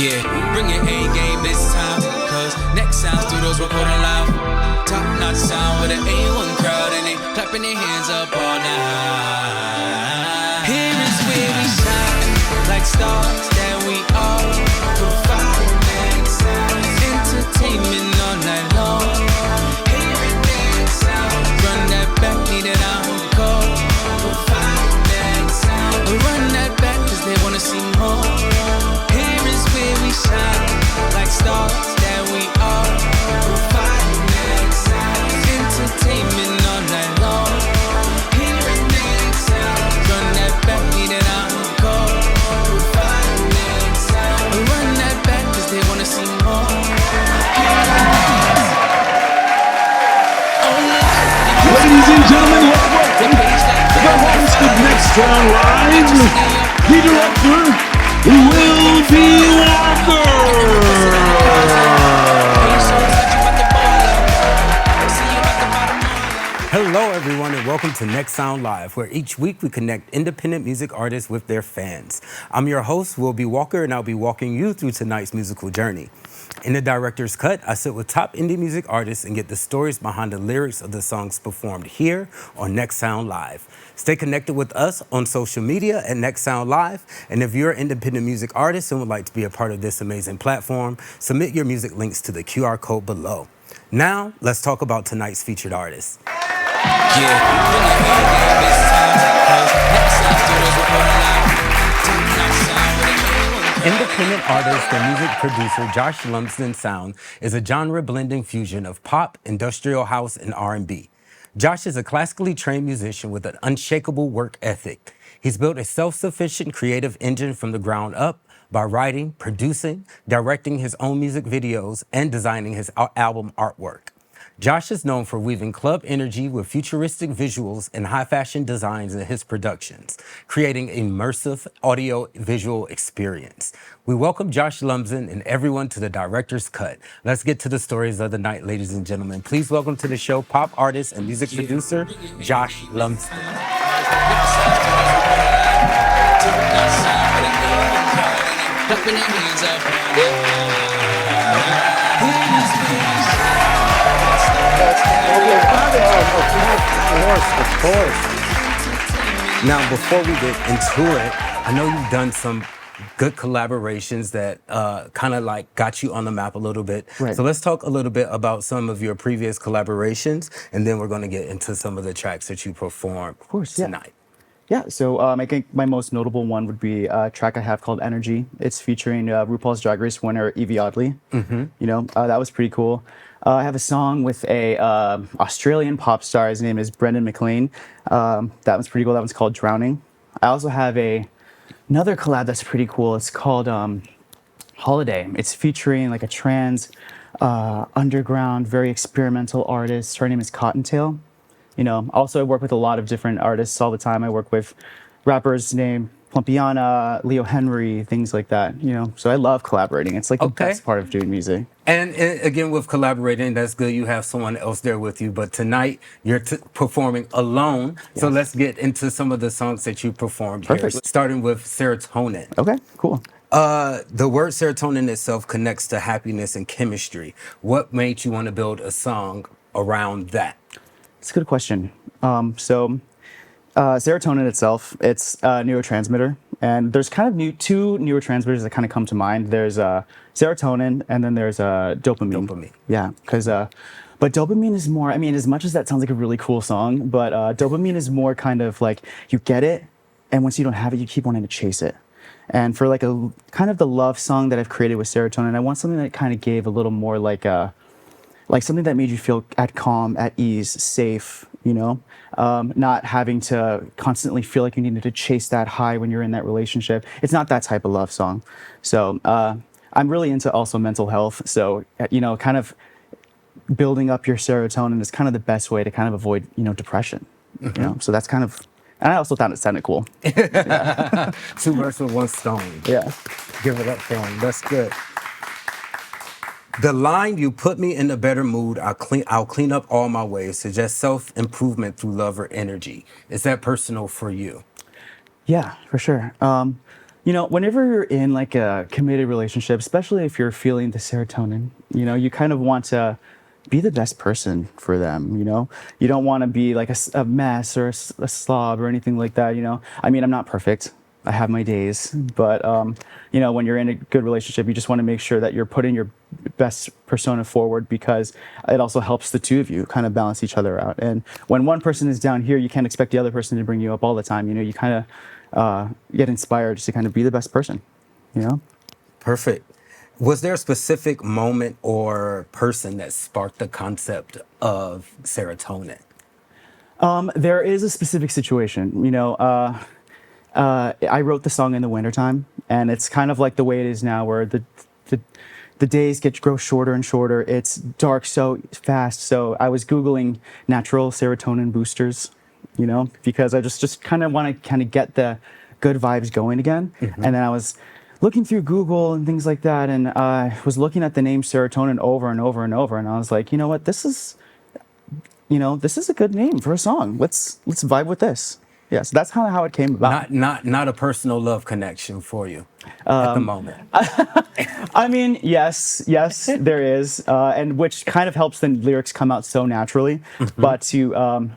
Yeah, bring your A game this time, cause next sound studios recording live. Top notch sound with an A1 crowd and they clapping their hands up all night. Here is where we shine, like stars that we are. Providing that sound, entertainment all night long. Hearing that sound, run that back, need it encore. Providing that sound, run that back cause they wanna see more. Here is where we shine, like stars that we are. Providing that sound, entertainment all night long. Hearing that sound, run that back, need it encore. Providing that sound, run that back cause they wanna see more. Ladies and gentlemen, welcome to the host of Next Round Live, the director, Will Be Walker. Hello, everyone, and welcome to Next Sound Live, where each week we connect independent music artists with their fans. I'm your host, Will B. Walker, and I'll be walking you through tonight's musical journey. In the director's cut, I sit with top indie music artists and get the stories behind the lyrics of the songs performed here on Next Sound Live. Stay connected with us on social media at Next Sound Live, and if you're an independent music artist and would like to be a part of this amazing platform, submit your music links to the QR code below. Now, let's talk about tonight's featured artist. Independent artist and music producer Josh Lumsden Sound is a genre-blending fusion of pop, industrial house, and R&B. Josh is a classically trained musician with an unshakable work ethic. He's built a self-sufficient creative engine from the ground up by writing, producing, directing his own music videos, and designing his album artwork. Josh is known for weaving club energy with futuristic visuals and high-fashion designs in his productions, creating immersive audio-visual experience. We welcome Josh Lumsden and everyone to the director's cut. Let's get to the stories of the night, ladies and gentlemen. Please welcome to the show pop artist and music producer, Josh Lumsden. Of course. Now, before we get into it, I know you've done some good collaborations that kind of like got you on the map a little bit. Right. So let's talk a little bit about some of your previous collaborations, and then we're going to get into some of the tracks that you performed tonight. Yeah, so I think my most notable one would be a track I have called Energy. It's featuring RuPaul's Drag Race winner Evie Oddly. You know, that was pretty cool. I have a song with a Australian pop star. His name is Brendan McLean. That one's pretty cool. That one's called Drowning. I also have another collab that's pretty cool. It's called Holiday. It's featuring like a trans underground, very experimental artist. Her name is Cottontail. You know, also I work with a lot of different artists all the time. I work with rappers named Plumpiana, Leo Henry, things like that, you know. So I love collaborating. It's like the best part of doing music. And again, with collaborating, that's good. You have someone else there with you. But tonight, you're performing alone. Yes. So let's get into some of the songs that you performed here. Starting with Serotonin. Okay, cool. The word serotonin itself connects to happiness and chemistry. What made you want to build a song around that? It's a good question. Serotonin itself, it's a neurotransmitter. And there's kind of two neurotransmitters that kind of come to mind. There's serotonin, and then there's dopamine. Yeah, because but dopamine is more, I mean, as much as that sounds like a really cool song, but dopamine is more kind of like you get it, and once you don't have it, you keep wanting to chase it. And for like a kind of the love song that I've created with serotonin, I want something that kind of gave a little more like something that made you feel at calm, at ease, safe, you know, not having to constantly feel like you needed to chase that high when you're in that relationship. It's not that type of love song. So I'm really into also mental health. So, you know, kind of building up your serotonin is kind of the best way to kind of avoid, you know, depression, you know, so that's kind of, and I also thought it sounded cool. Yeah. 2 birds with 1 stone. Yeah. Give it up for him. That's good. The line, "You put me in a better mood, I'll clean up all my ways," suggests self-improvement through love or energy. Is that personal for you? Yeah, for sure. Whenever you're in like a committed relationship, especially if you're feeling the serotonin, you kind of want to be the best person for them. You don't want to be like a mess or a slob or anything like that. I mean, I'm not perfect. I have my days, but when you're in a good relationship, you just want to make sure that you're putting your best persona forward, because it also helps the two of you kind of balance each other out. And when one person is down here, you can't expect the other person to bring you up all the time. You kind of get inspired just to kind of be the best person. Perfect. Was there a specific moment or person that sparked the concept of serotonin? There is a specific situation. I wrote the song in the wintertime, and it's kind of like the way it is now, where the days grow shorter and shorter. It's dark so fast. So I was Googling natural serotonin boosters, because I just kind of want to get the good vibes going again. Mm-hmm. And then I was looking through Google and things like that, and I was looking at the name serotonin over and over and over, and I was like, you know what, this is a good name for a song. Let's vibe with this. Yeah, so that's kind of how it came about. Not a personal love connection for you at the moment. I mean, yes, there is, and which kind of helps the lyrics come out so naturally. Mm-hmm.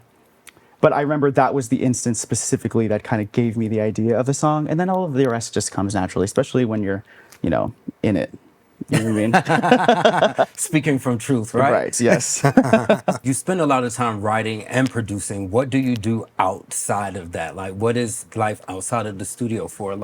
But I remember that was the instance specifically that kind of gave me the idea of the song, and then all of the rest just comes naturally, especially when you're, in it. You know what I mean? Speaking from truth, right? Right, yes. You spend a lot of time writing and producing. What do you do outside of that? Like, what is life outside of the studio for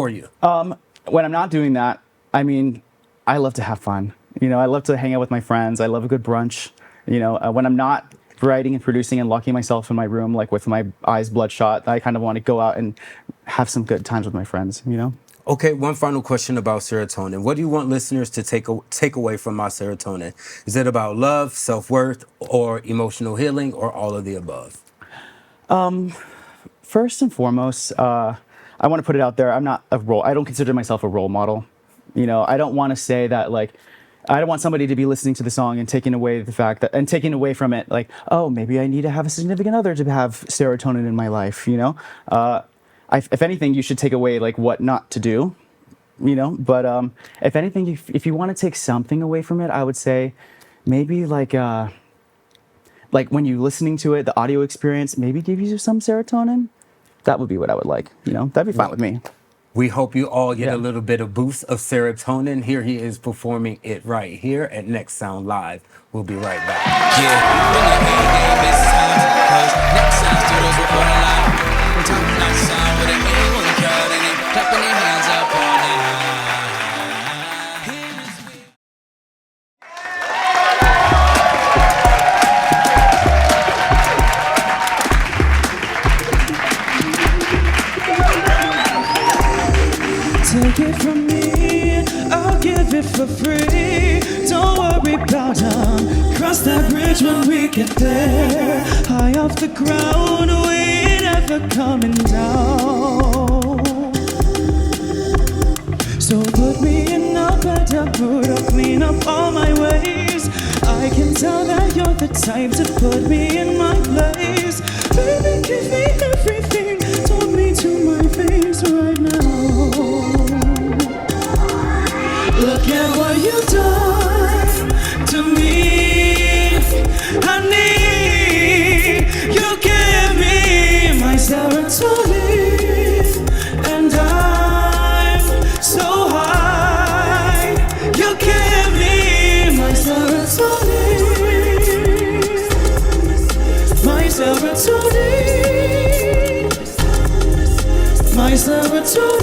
you? When I'm not doing that, I mean, I love to have fun. I love to hang out with my friends. I love a good brunch. When I'm not writing and producing and locking myself in my room, like with my eyes bloodshot, I kind of want to go out and have some good times with my friends, Okay, one final question about serotonin. What do you want listeners to take away from My Serotonin? Is it about love, self-worth, or emotional healing, or all of the above? First and foremost, I want to put it out there. I don't consider myself a role model. I don't want to say that, like, I don't want somebody to be listening to the song and taking away taking away from it, like, oh, maybe I need to have a significant other to have serotonin in my life, if anything, you should take away like what not to do, but if anything, if you want to take something away from it, I would say maybe like when you're listening to it, the audio experience maybe gives you some serotonin. That would be what I would like, that'd be fine with me. We hope you all get a little bit of boost of serotonin. Here he is performing it right here at Next Sound Live. We'll be right back. Yeah, when the A-game is time, 'cause Next Sound Studios report live. From top notch sound with an A1 crowd, and they clapping their hands up all night. Take it from me, I'll give it for free. Don't worry about cross that bridge when we get there. High off the ground, we ain't ever coming down. So put me in a better mood, I'll clean up all my ways. I can tell that you're the type to put me in my place. Baby, give me everything, talk me to my face right now. Look at what you've done to me, honey. You give me my serotonin, and I'm so high. You give me my serotonin, my serotonin, my serotonin.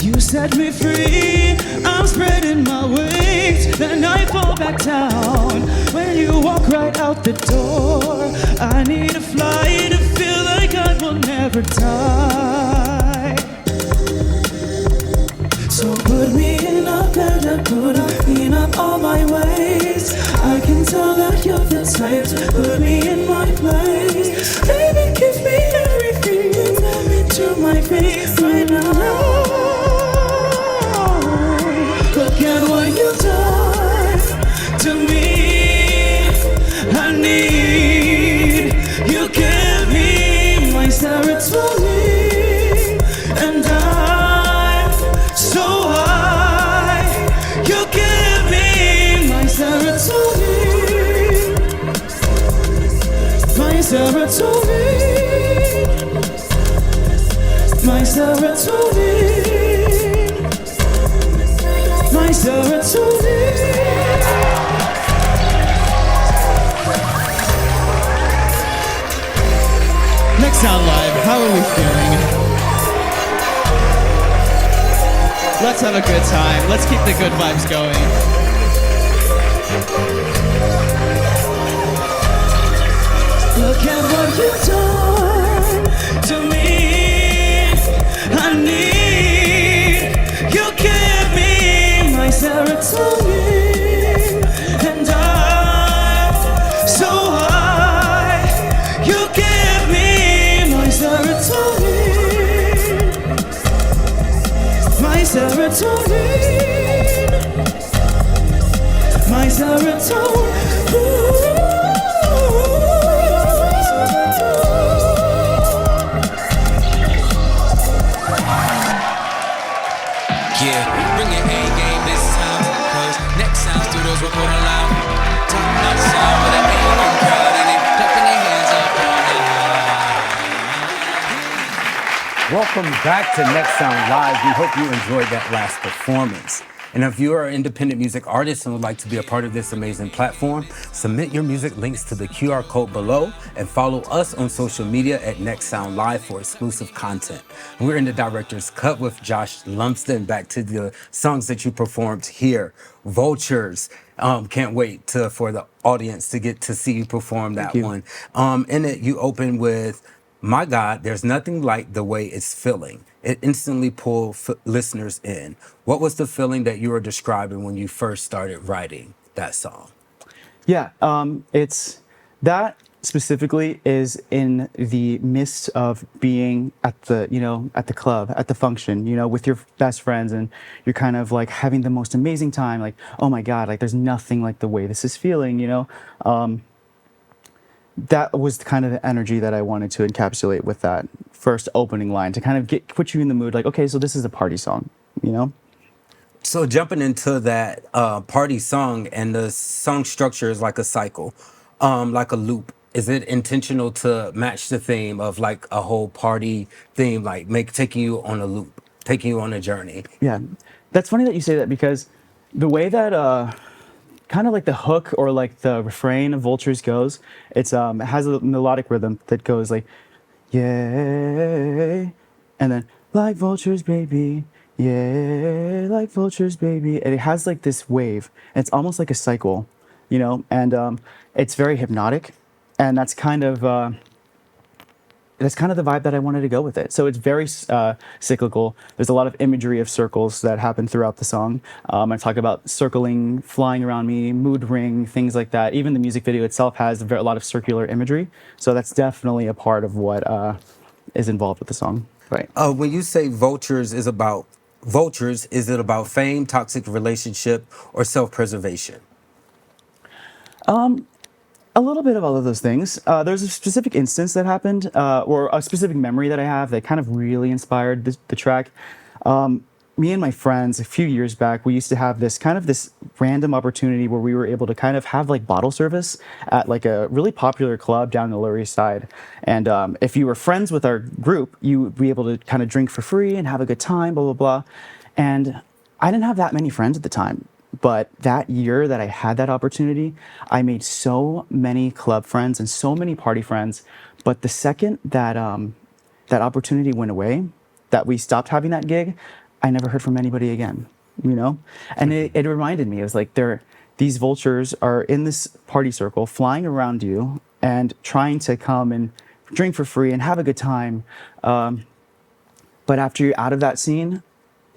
You set me free, I'm spreading my wings, then I fall back down when you walk right out the door. I need to fly to feel like I will never die. So put me in a better mood, clean up all my ways. I can tell that you're the type to put me in my place. Baby, give me everything, tell me to my face right now. Look at what you've done to me. need. You give me my serotonin, and I'm so high. You give me my serotonin, my serotonin, my serotonin, my serotonin. Next Sound Live, how are we feeling? Let's have a good time. Let's keep the good vibes going. Look at what you've done to me. I need you, give me my serotonin, and I'm so high. You give me my serotonin, my serotonin, my serotonin. Yeah, bring your A game this time, cause next sound studios recording live. Top notch sound with an A1 crowd and they clapping their hands up all night. Welcome back to Next Sound Live. We hope you enjoyed that last performance. And if you are an independent music artist and would like to be a part of this amazing platform, submit your music links to the QR code below and follow us on social media at Next Sound Live for exclusive content. We're in the director's cut with Josh Lumsden. Back to the songs that you performed here. Vultures. Can't wait for the audience to get to see you perform that one. In it, you open with My God, there's nothing like the way it's feeling. It instantly pulled listeners in. What was the feeling that you were describing when you first started writing that song? Yeah, it's that specifically is in the midst of being at the, at the club, at the function, with your best friends, and you're kind of like having the most amazing time. Like, oh my God, like there's nothing like the way this is feeling, that was kind of the energy that I wanted to encapsulate with that first opening line to kind of put you in the mood. Like, okay, so this is a party song, So jumping into that party song, and the song structure is like a cycle, like a loop. Is it intentional to match the theme of like a whole party theme, like taking you on a loop, taking you on a journey? Yeah, that's funny that you say that, because the way that kind of like the hook or like the refrain of Vultures goes, it has a melodic rhythm that goes like, yay, and then like vultures, baby, yeah, like vultures, baby. And it has like this wave. And it's almost like a cycle, and it's very hypnotic. And that's kind of the vibe that I wanted to go with it. So it's very cyclical. There's a lot of imagery of circles that happen throughout the song. I talk about circling, flying around me, mood ring, things like that. Even the music video itself has a lot of circular imagery. So that's definitely a part of what is involved with the song. Right. When you say Vultures, is it about fame, toxic relationship, or self-preservation? A little bit of all of those things. There's a specific instance that happened, or a specific memory that I have that kind of really inspired the track. Me and my friends, a few years back, we used to have this random opportunity where we were able to kind of have like bottle service at like a really popular club down the Lower East Side. And if you were friends with our group, you would be able to kind of drink for free and have a good time, blah, blah, blah. And I didn't have that many friends at the time. But that year that I had that opportunity, I made so many club friends and so many party friends. But the second that that opportunity went away, that we stopped having that gig, I never heard from anybody again, And it reminded me, it was like these vultures are in this party circle flying around you and trying to come and drink for free and have a good time. But after you're out of that scene,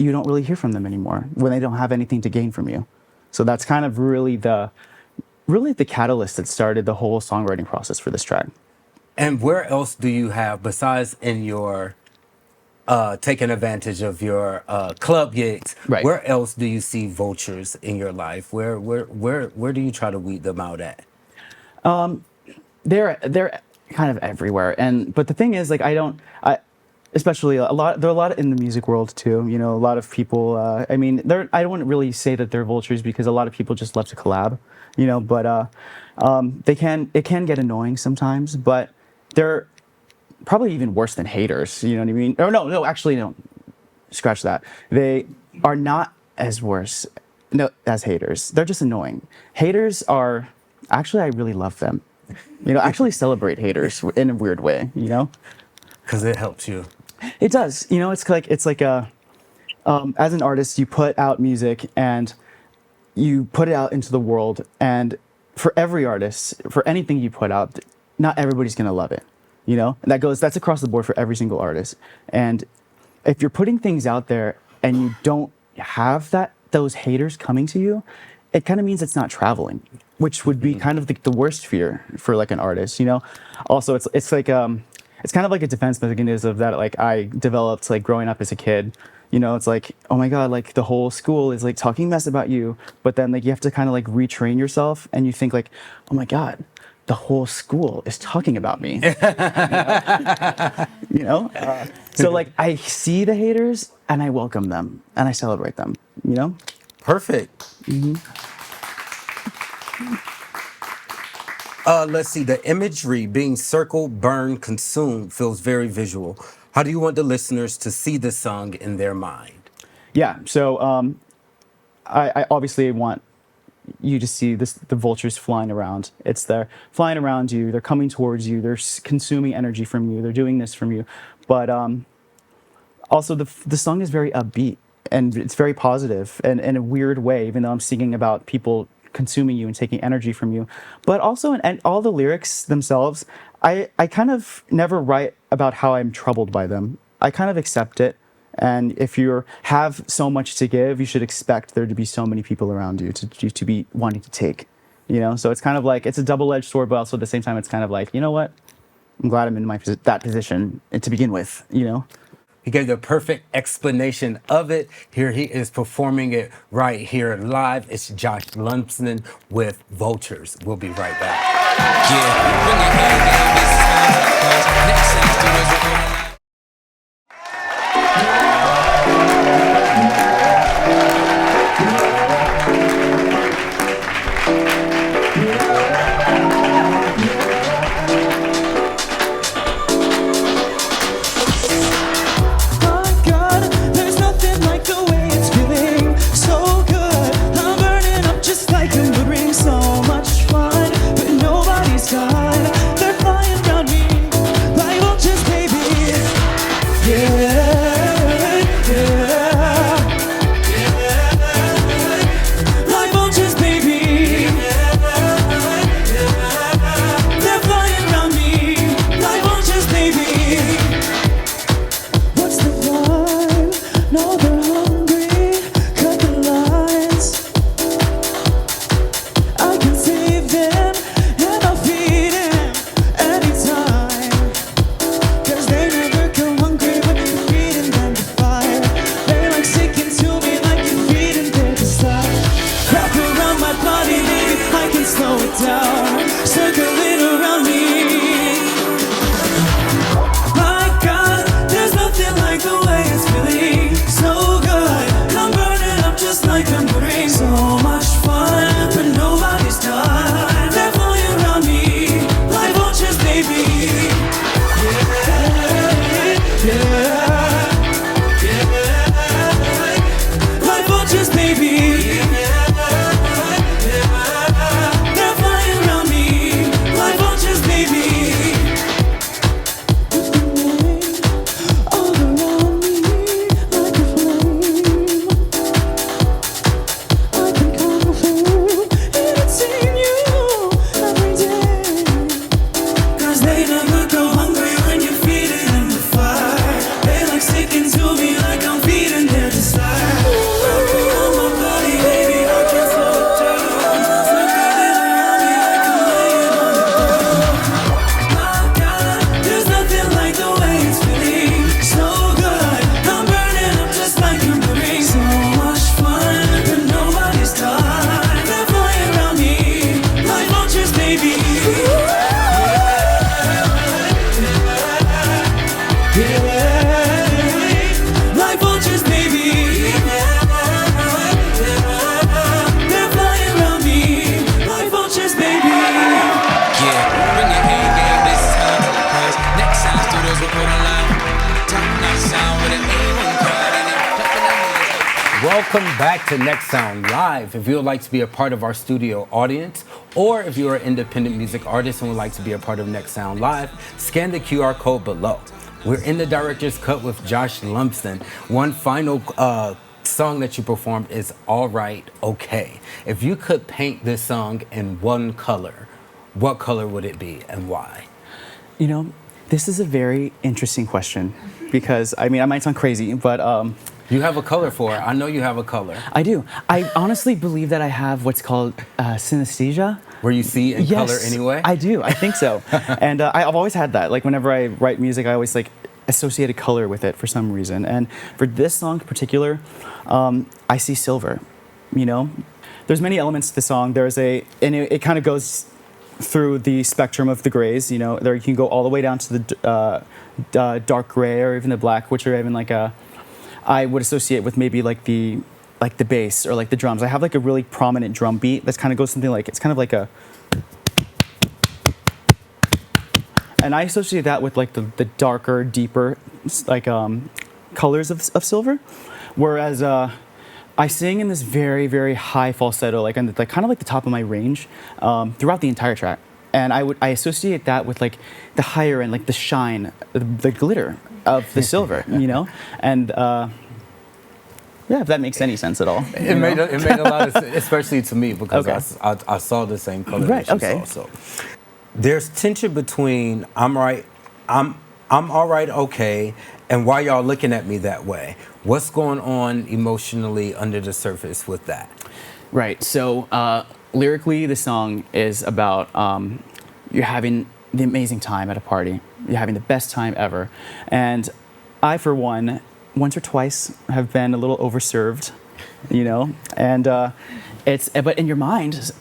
you don't really hear from them anymore when they don't have anything to gain from you. So that's kind of really the catalyst that started the whole songwriting process for this track. And where else do you have, besides in your taking advantage of your club gigs, right, where else do you see vultures in your life? Where do you try to weed them out at? they're kind of everywhere. But the thing is, like, especially there are a lot in the music world too. You know, a lot of people. I mean, I wouldn't really say that they're vultures because a lot of people just love to collab. You know, but it can get annoying sometimes. But they're probably even worse than haters. You know what I mean? Or no, actually, no. Scratch that. They are not as worse as haters. They're just annoying. Haters are actually, I really love them. You know, actually celebrate haters in a weird way. You know, because it helps you. It does. You know, it's like a as an artist, you put out music and you put it out into the world, and for every artist, for anything you put out, not everybody's gonna love it. You know, and that's across the board for every single artist. And if you're putting things out there and you don't have those haters coming to you, it kind of means it's not traveling, which would be kind of the worst fear for like an artist. You know, also it's like it's kind of like a defense mechanism that like I developed like growing up as a kid. You know, it's like, oh my God, like the whole school is like talking mess about you, but then like you have to kind of like retrain yourself, and you think like, oh my God, the whole school is talking about me. You know? So like I see the haters and I welcome them and I celebrate them, you know? Perfect. Let's see, the imagery being circle, burn, consume feels very visual. How do you want the listeners to see the song in their mind? Yeah, so I obviously want you to see the vultures flying around. They're flying around you, they're coming towards you, they're consuming energy from you, they're doing this from you. But also the song is very upbeat and it's very positive and in a weird way, even though I'm singing about people consuming you and taking energy from you. But also and all the lyrics themselves, I kind of never write about how I'm troubled by them. I kind of accept it. And if you have so much to give, you should expect there to be so many people around you to be wanting to take, you know? So it's kind of like, it's a double-edged sword, but also at the same time, it's kind of like, you know what? I'm glad I'm in that position to begin with, you know? He gave the perfect explanation of it. Here he is performing it right here live. It's Josh Lumsden with Vultures. We'll be right back. Yeah, bring your hand down this time, 'cause next semester is a real Welcome back to Next Sound Live. If you would like to be a part of our studio audience, or if you're an independent music artist and would like to be a part of Next Sound Live, scan the QR code below. We're in the director's cut with Josh Lumsden. One final song that you performed is All Right, Okay. If you could paint this song in one color, what color would it be and why? You know, this is a very interesting question because, I mean, I might sound crazy, but... You have a color for it. I know you have a color. I do. I honestly believe that I have what's called synesthesia. Where you see in color anyway? I do. I think so. And I've always had that. Like, whenever I write music, I always, like, associate a color with it for some reason. And for this song in particular, I see silver, you know? There's many elements to the song. And it kind of goes through the spectrum of the grays, you know? There you can go all the way down to the dark gray or even the black, which are even like I would associate with maybe like the bass or like the drums. I have like a really prominent drum beat that's kind of goes something like, it's kind of like a, and I associate that with like the darker, deeper, like colors of silver. Whereas I sing in this very, very high falsetto, like on the, like kind of like the top of my range throughout the entire track. And I associate that with like the higher end, like the shine, the glitter of the silver, you know? And yeah, if that makes any sense at all. It made a lot of sense, especially to me, because I saw the same color that you saw. So there's tension between I'm all right, okay, and why y'all looking at me that way? What's going on emotionally under the surface with that? Right, so lyrically, the song is about you're having the amazing time at a party. You're having the best time ever. And I, for one, once or twice have been a little overserved, you know? And but in your mind,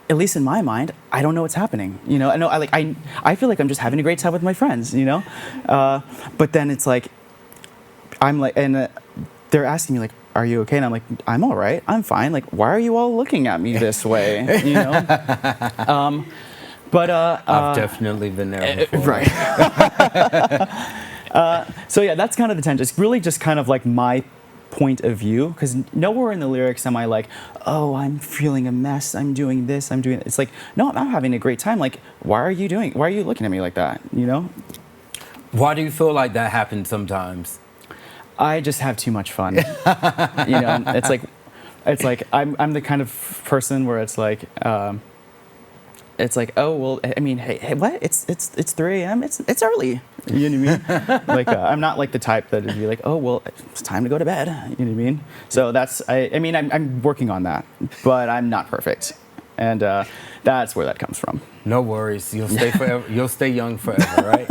at least in my mind, I don't know what's happening, you know? I feel like I'm just having a great time with my friends, you know? But then it's like, I'm like, and they're asking me like, are you okay? And I'm like, I'm all right. I'm fine. Like, why are you all looking at me this way? You know? But I've definitely been there before. Right. So yeah, that's kind of the tension. It's really just kind of like my point of view, because nowhere in the lyrics am I like, oh, I'm feeling a mess. I'm doing this. I'm doing. It's like, no, I'm having a great time. Like, why are you looking at me like that? You know? Why do you feel like that happens sometimes? I just have too much fun. You know, it's like I'm the kind of person where it's like, oh well, I mean, hey, what? It's 3 a.m. It's early. You know what I mean? Like I'm not like the type that would be like, oh well, it's time to go to bed. You know what I mean? So I mean, I'm working on that, but I'm not perfect, and that's where that comes from. No worries, you'll stay forever. You'll stay young forever, right?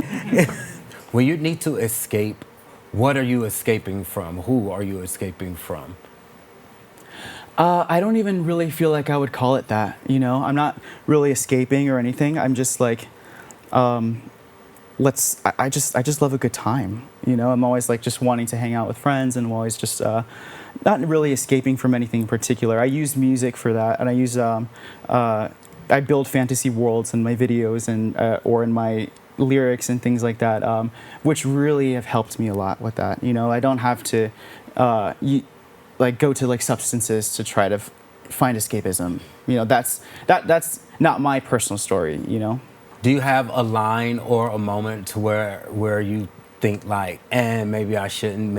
When you need to escape, what are you escaping from? Who are you escaping from? I don't even really feel like I would call it that. You know, I'm not really escaping or anything. I'm just like, I just love a good time. You know, I'm always like just wanting to hang out with friends, and I'm always just not really escaping from anything in particular. I use music for that, and I use I build fantasy worlds in my videos and or in my lyrics and things like that, which really have helped me a lot with that. You know, I don't have to go to like substances to try to find escapism. You know, that's not my personal story, you know. Do you have a line or a moment to where you think like, maybe I shouldn't,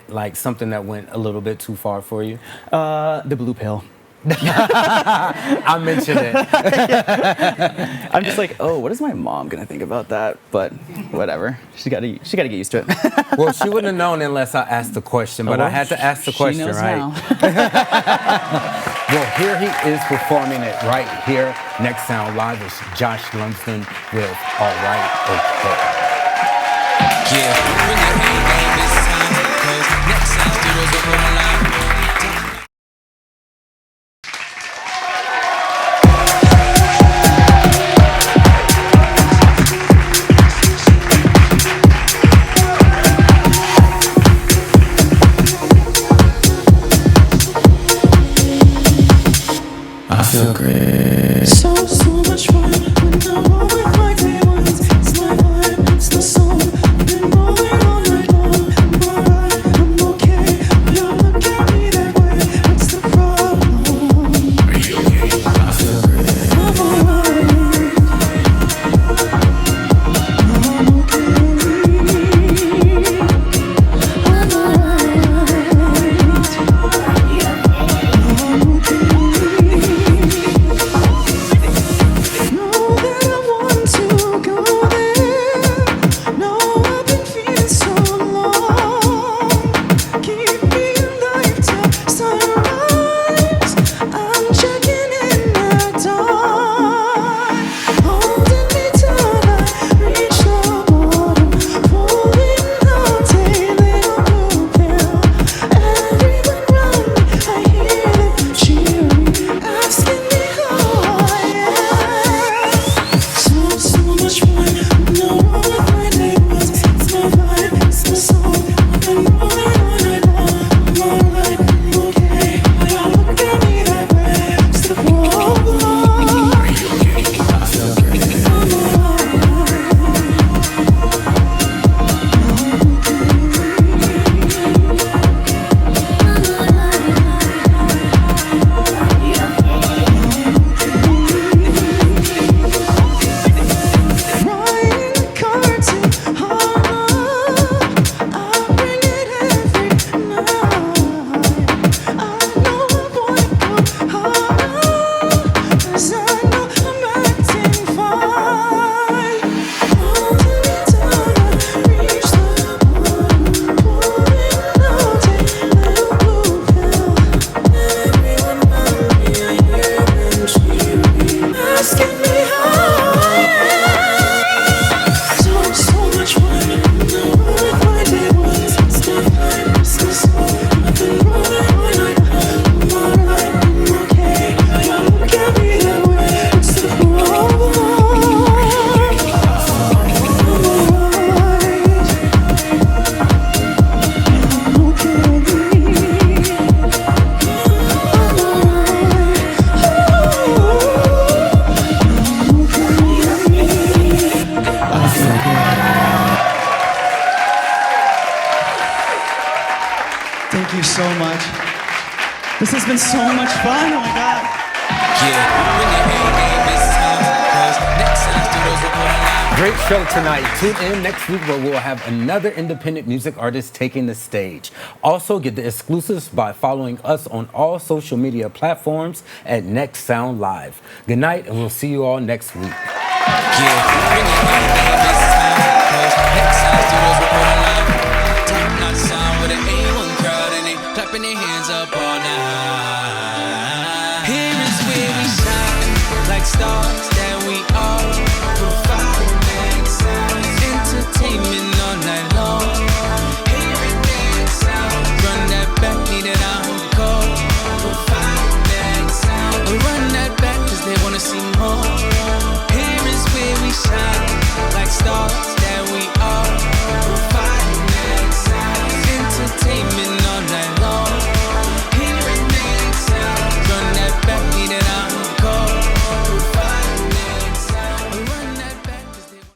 like something that went a little bit too far for you? The blue pill. I mentioned it. I'm just like, oh, what is my mom gonna think about that? But whatever, she gotta get used to it. Well, she wouldn't have known unless I asked the question, but I had to ask the question, right? Well, here he is performing it right here. Next Sound Live is Josh Lumsden with All Right, Okay. Yeah, bring your A game this time, 'cause Next Sound zeros over my line. Feel great. So much fun when I'm all with my day ones. It's my vibe, it's the song. I've been rolling all night long. I'm alright, I'm okay. You're looking This has been so much fun. Oh my God. Yeah, bring your A game this time. 'Cause next time studios will put on live. Great show tonight. Tune in next week where we'll have another independent music artist taking the stage. Also, get the exclusives by following us on all social media platforms at Next Sound Live. Good night, and we'll see you all next week. Yeah.